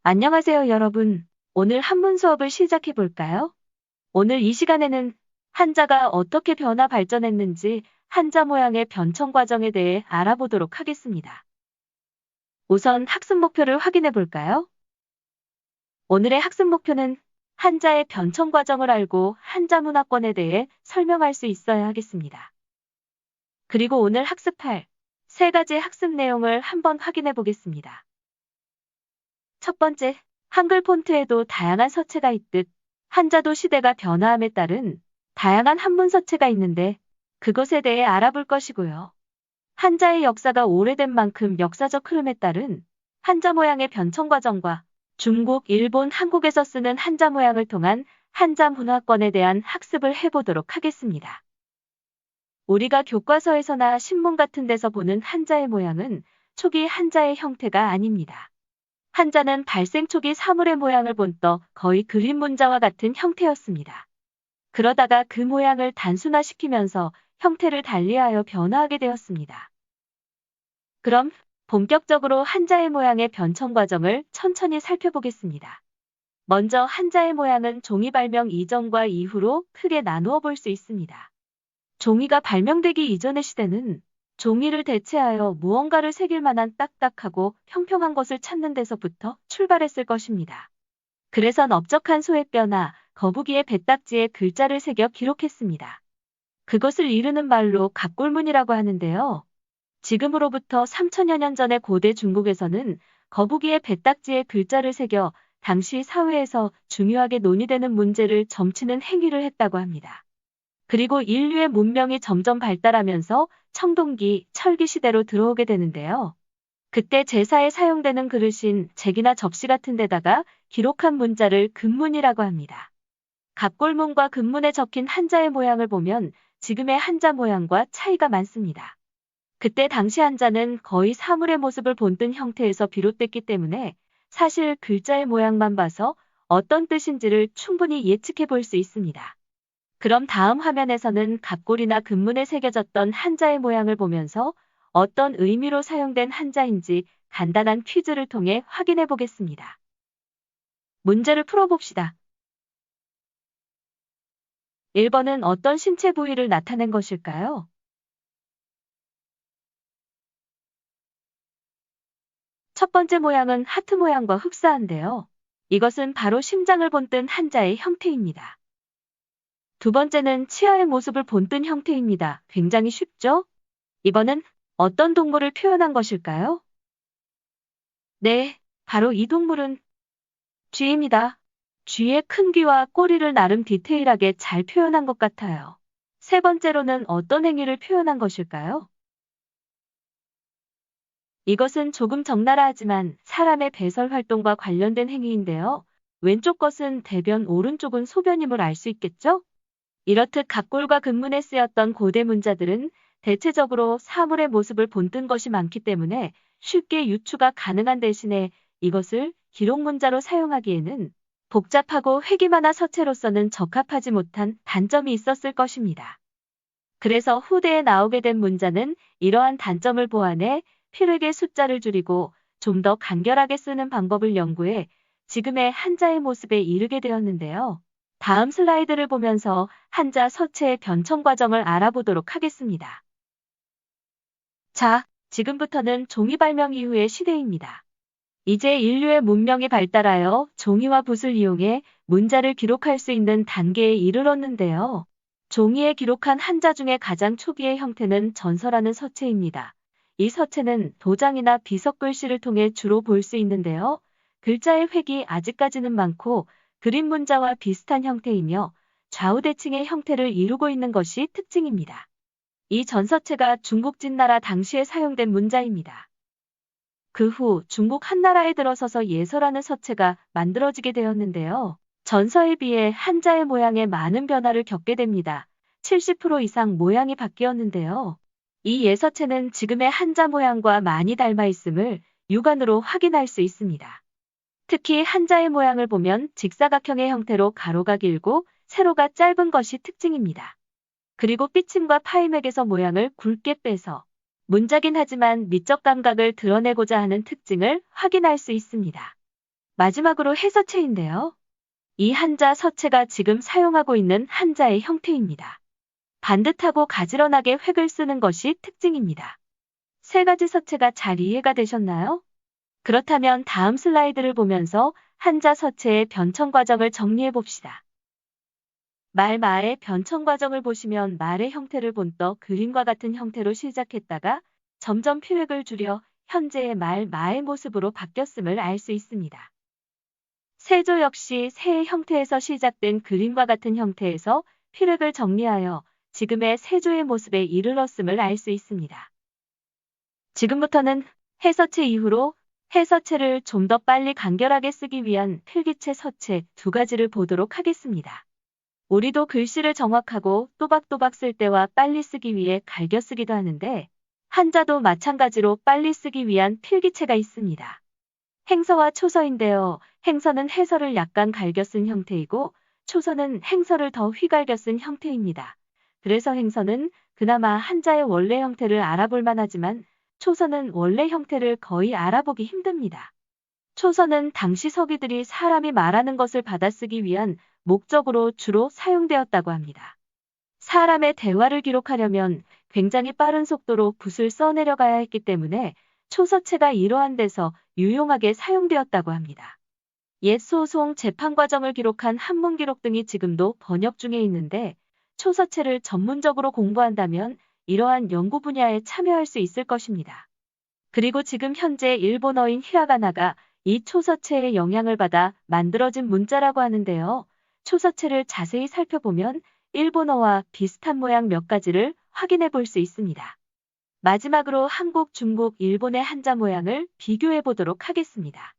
안녕하세요, 여러분. 오늘 한문 수업을 시작해 볼까요? 오늘 이 시간에는 한자가 어떻게 변화 발전했는지 한자 모양의 변청 과정에 대해 알아보도록 하겠습니다. 우선 학습 목표를 확인해 볼까요? 오늘의 학습 목표는 한자의 변청 과정을 알고 한자 문화권에 대해 설명할 수 있어야 하겠습니다. 그리고 오늘 학습할 세 가지 학습 내용을 한번 확인해 보겠습니다. 첫 번째, 한글 폰트에도 다양한 서체가 있듯 한자도 시대가 변화함에 따른 다양한 한문 서체가 있는데 그것에 대해 알아볼 것이고요. 한자의 역사가 오래된 만큼 역사적 흐름에 따른 한자 모양의 변청 과정과 중국, 일본, 한국에서 쓰는 한자 모양을 통한 한자 문화권에 대한 학습을 해보도록 하겠습니다. 우리가 교과서에서나 신문 같은 데서 보는 한자의 모양은 초기 한자의 형태가 아닙니다. 한자는 발생 초기 사물의 모양을 본떠 거의 그림 문자와 같은 형태였습니다. 그러다가 그 모양을 단순화시키면서 형태를 달리하여 변화하게 되었습니다. 그럼 본격적으로 한자의 모양의 변청 과정을 천천히 살펴보겠습니다. 먼저 한자의 모양은 종이 발명 이전과 이후로 크게 나누어 볼 수 있습니다. 종이가 발명되기 이전의 시대는 종이를 대체하여 무언가를 새길 만한 딱딱하고 평평한 것을 찾는 데서부터 출발했을 것입니다. 그래서 넓적한 소의 뼈나 거북이의 배딱지에 글자를 새겨 기록했습니다. 그것을 이르는 말로 갑골문이라고 하는데요. 지금으로부터 3000여 년 전의 고대 중국에서는 거북이의 배딱지에 글자를 새겨 당시 사회에서 중요하게 논의되는 문제를 점치는 행위를 했다고 합니다. 그리고 인류의 문명이 점점 발달하면서 청동기, 철기 시대로 들어오게 되는데요. 그때 제사에 사용되는 그릇인 잭이나 접시 같은 데다가 기록한 문자를 금문이라고 합니다. 갑골문과 금문에 적힌 한자의 모양을 보면 지금의 한자 모양과 차이가 많습니다. 그때 당시 한자는 거의 사물의 모습을 본뜬 형태에서 비롯됐기 때문에 사실 글자의 모양만 봐서 어떤 뜻인지를 충분히 예측해 볼 수 있습니다. 그럼 다음 화면에서는 갑골이나 금문에 새겨졌던 한자의 모양을 보면서 어떤 의미로 사용된 한자인지 간단한 퀴즈를 통해 확인해 보겠습니다. 문제를 풀어봅시다. 1번은 어떤 신체 부위를 나타낸 것일까요? 첫 번째 모양은 하트 모양과 흡사한데요. 이것은 바로 심장을 본뜬 한자의 형태입니다. 두 번째는 치아의 모습을 본뜬 형태입니다. 굉장히 쉽죠? 이번은 어떤 동물을 표현한 것일까요? 네, 바로 이 동물은 쥐입니다. 쥐의 큰 귀와 꼬리를 나름 디테일하게 잘 표현한 것 같아요. 세 번째로는 어떤 행위를 표현한 것일까요? 이것은 조금 적나라하지만 사람의 배설 활동과 관련된 행위인데요. 왼쪽 것은 대변, 오른쪽은 소변임을 알 수 있겠죠? 이렇듯 갑골과 금문에 쓰였던 고대 문자들은 대체적으로 사물의 모습을 본뜬 것이 많기 때문에 쉽게 유추가 가능한 대신에 이것을 기록 문자로 사용하기에는 복잡하고 획기만한 서체로서는 적합하지 못한 단점이 있었을 것입니다. 그래서 후대에 나오게 된 문자는 이러한 단점을 보완해 필획의 숫자를 줄이고 좀 더 간결하게 쓰는 방법을 연구해 지금의 한자의 모습에 이르게 되었는데요. 다음 슬라이드를 보면서 한자 서체의 변청 과정을 알아보도록 하겠습니다. 자, 지금부터는 종이 발명 이후의 시대입니다. 이제 인류의 문명이 발달하여 종이와 붓을 이용해 문자를 기록할 수 있는 단계에 이르렀는데요. 종이에 기록한 한자 중에 가장 초기의 형태는 전서라는 서체입니다. 이 서체는 도장이나 비석 글씨를 통해 주로 볼 수 있는데요. 글자의 획이 아직까지는 많고 그림 문자와 비슷한 형태이며 좌우대칭의 형태를 이루고 있는 것이 특징입니다. 이 전서체가 중국 진나라 당시에 사용된 문자입니다. 그 후 중국 한나라에 들어서서 예서라는 서체가 만들어지게 되었는데요. 전서에 비해 한자의 모양에 많은 변화를 겪게 됩니다. 70% 이상 모양이 바뀌었는데요. 이 예서체는 지금의 한자 모양과 많이 닮아 있음을 육안으로 확인할 수 있습니다. 특히 한자의 모양을 보면 직사각형의 형태로 가로가 길고 세로가 짧은 것이 특징입니다. 그리고 삐침과 파임액에서 모양을 굵게 빼서 문자긴 하지만 미적 감각을 드러내고자 하는 특징을 확인할 수 있습니다. 마지막으로 해서체인데요. 이 한자 서체가 지금 사용하고 있는 한자의 형태입니다. 반듯하고 가지런하게 획을 쓰는 것이 특징입니다. 세 가지 서체가 잘 이해가 되셨나요? 그렇다면 다음 슬라이드를 보면서 한자 서체의 변청 과정을 정리해 봅시다. 말마의 변청 과정을 보시면 말의 형태를 본떠 그림과 같은 형태로 시작했다가 점점 피획을 줄여 현재의 마의 모습으로 바뀌었음을 알 수 있습니다. 세조 역시 새의 형태에서 시작된 그림과 같은 형태에서 피획을 정리하여 지금의 세조의 모습에 이르렀음을 알 수 있습니다. 지금부터는 해서체 이후로 해서체를 좀 더 빨리 간결하게 쓰기 위한 필기체 서체 두 가지를 보도록 하겠습니다. 우리도 글씨를 정확하고 또박또박 쓸 때와 빨리 쓰기 위해 갈겨 쓰기도 하는데 한자도 마찬가지로 빨리 쓰기 위한 필기체가 있습니다. 행서와 초서인데요. 행서는 해서를 약간 갈겨 쓴 형태이고 초서는 행서를 더 휘갈겨 쓴 형태입니다. 그래서 행서는 그나마 한자의 원래 형태를 알아볼 만하지만 초서는 원래 형태를 거의 알아보기 힘듭니다. 초서는 당시 서기들이 사람이 말하는 것을 받아쓰기 위한 목적으로 주로 사용되었다고 합니다. 사람의 대화를 기록하려면 굉장히 빠른 속도로 붓을 써내려가야 했기 때문에 초서체가 이러한 데서 유용하게 사용되었다고 합니다. 옛 소송 재판 과정을 기록한 한문 기록 등이 지금도 번역 중에 있는데 초서체를 전문적으로 공부한다면 이러한 연구 분야에 참여할 수 있을 것입니다. 그리고 지금 현재 일본어인 히라가나가 이 초서체의 영향을 받아 만들어진 문자라고 하는데요. 초서체를 자세히 살펴보면 일본어와 비슷한 모양 몇 가지를 확인해 볼 수 있습니다. 마지막으로 한국, 중국, 일본의 한자 모양을 비교해 보도록 하겠습니다.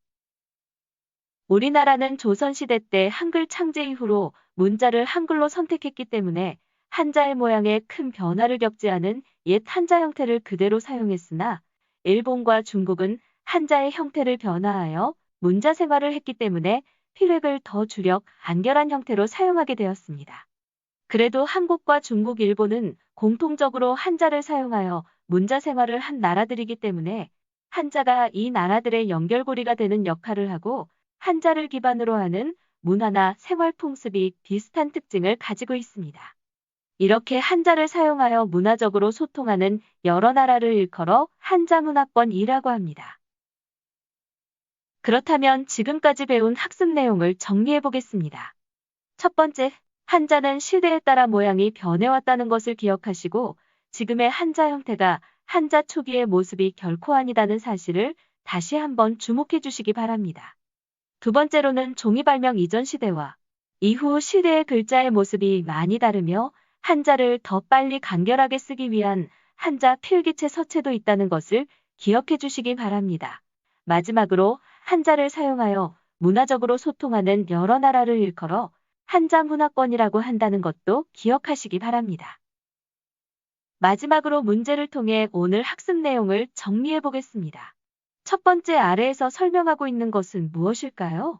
우리나라는 조선시대 때 한글 창제 이후로 문자를 한글로 선택했기 때문에 한자의 모양에 큰 변화를 겪지 않은 옛 한자 형태를 그대로 사용했으나 일본과 중국은 한자의 형태를 변화하여 문자 생활을 했기 때문에 필획을 더 줄여 간결한 형태로 사용하게 되었습니다. 그래도 한국과 중국, 일본은 공통적으로 한자를 사용하여 문자 생활을 한 나라들이기 때문에 한자가 이 나라들의 연결고리가 되는 역할을 하고 한자를 기반으로 하는 문화나 생활 풍습이 비슷한 특징을 가지고 있습니다. 이렇게 한자를 사용하여 문화적으로 소통하는 여러 나라를 일컬어 한자문화권이라고 합니다. 그렇다면 지금까지 배운 학습 내용을 정리해 보겠습니다. 첫 번째, 한자는 시대에 따라 모양이 변해왔다는 것을 기억하시고 지금의 한자 형태가 한자 초기의 모습이 결코 아니다는 사실을 다시 한번 주목해 주시기 바랍니다. 두 번째로는 종이 발명 이전 시대와 이후 시대의 글자의 모습이 많이 다르며 한자를 더 빨리 간결하게 쓰기 위한 한자 필기체 서체도 있다는 것을 기억해 주시기 바랍니다. 마지막으로 한자를 사용하여 문화적으로 소통하는 여러 나라를 일컬어 한자 문화권이라고 한다는 것도 기억하시기 바랍니다. 마지막으로 문제를 통해 오늘 학습 내용을 정리해 보겠습니다. 첫 번째 아래에서 설명하고 있는 것은 무엇일까요?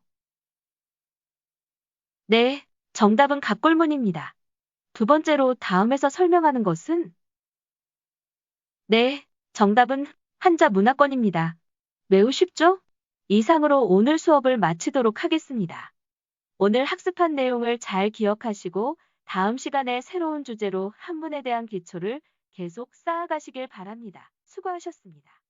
네, 정답은 갑골문입니다. 두 번째로 다음에서 설명하는 것은? 네, 정답은 한자 문화권입니다. 매우 쉽죠? 이상으로 오늘 수업을 마치도록 하겠습니다. 오늘 학습한 내용을 잘 기억하시고 다음 시간에 새로운 주제로 한문에 대한 기초를 계속 쌓아가시길 바랍니다. 수고하셨습니다.